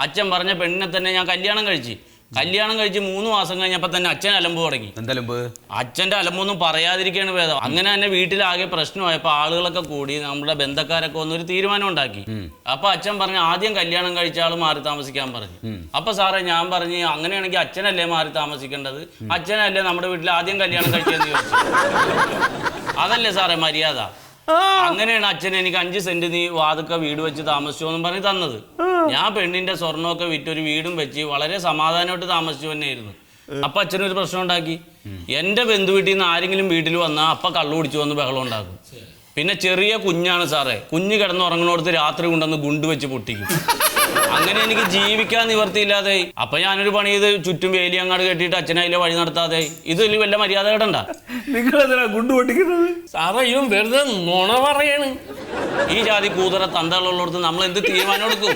അച്ഛൻ പറഞ്ഞ പെണ്ണിനെ തന്നെ ഞാൻ കല്യാണം കഴിച്ച് 3 മാസം കഴിഞ്ഞപ്പോൾ തന്നെ അച്ഛൻ അലമ്പ് തുടങ്ങി. അച്ഛൻ്റെ അലമ്പൊന്നും പറയാതിരിക്കുകയാണ് ഭേദം. അങ്ങനെ തന്നെ വീട്ടിലാകെ പ്രശ്നമായപ്പോൾ ആളുകളൊക്കെ കൂടി നമ്മുടെ ബന്ധക്കാരൊക്കെ ഒന്നൊരു തീരുമാനം ഉണ്ടാക്കി. അപ്പൊ അച്ഛൻ പറഞ്ഞു ആദ്യം കല്യാണം കഴിച്ച ആൾ മാറി താമസിക്കാൻ പറഞ്ഞു. അപ്പൊ സാറേ ഞാൻ പറഞ്ഞു അങ്ങനെയാണെങ്കിൽ അച്ഛനല്ലേ മാറി താമസിക്കേണ്ടത്, അച്ഛനല്ലേ നമ്മുടെ വീട്ടിൽ ആദ്യം കല്യാണം കഴിച്ചതെന്ന് ചോദിച്ചു. അതല്ലേ സാറേ മര്യാദ? അങ്ങനെയാണ് അച്ഛൻ എനിക്ക് 5 സെന്റ് നീ വാതുക്ക വീട് വെച്ച് താമസിച്ചോന്നും പറഞ്ഞ് തന്നത്. ഞാൻ പെണ്ണിന്റെ സ്വർണ്ണമൊക്കെ വിറ്റൊരു വീടും വെച്ച് വളരെ സമാധാനമായിട്ട് താമസിച്ചു തന്നെയായിരുന്നു. അപ്പൊ അച്ഛനൊരു പ്രശ്നം ഉണ്ടാക്കി. എന്റെ ബന്ധുവീട്ടിൽ നിന്ന് ആരെങ്കിലും വീട്ടിൽ വന്നാൽ അപ്പൊ കള്ളു കുടിച്ചു വന്ന് ബഹളം ഉണ്ടാക്കും. പിന്നെ ചെറിയ കുഞ്ഞാണ് സാറേ, കുഞ്ഞ് കിടന്നുറങ്ങുന്നിടത്ത് രാത്രി കൊണ്ടുവന്ന് ഗുണ്ട് വെച്ച് പൊട്ടിക്കും. അങ്ങനെ എനിക്ക് ജീവിക്കാൻ നിവർത്തിയില്ലാതെ അപ്പൊ ഞാനൊരു പണി ചെയ്ത് ചുറ്റും വേലി അങ്ങാട് കെട്ടിയിട്ട് അച്ഛനെ അതിലെ വഴി നടത്താതെ. ഇതിൽ വല്ല മര്യാദ കേട്ടണ്ട. നിങ്ങൾ ഗുണ്ട് പൊട്ടിക്കുന്നത് സാറേ ഇവൻ വെറുതെ നുണ പറയാണ്. ഈ ജാതി കൂതറ തന്തകളുള്ളടത്ത് നമ്മൾ എന്ത് തീരുമാനം എടുക്കും?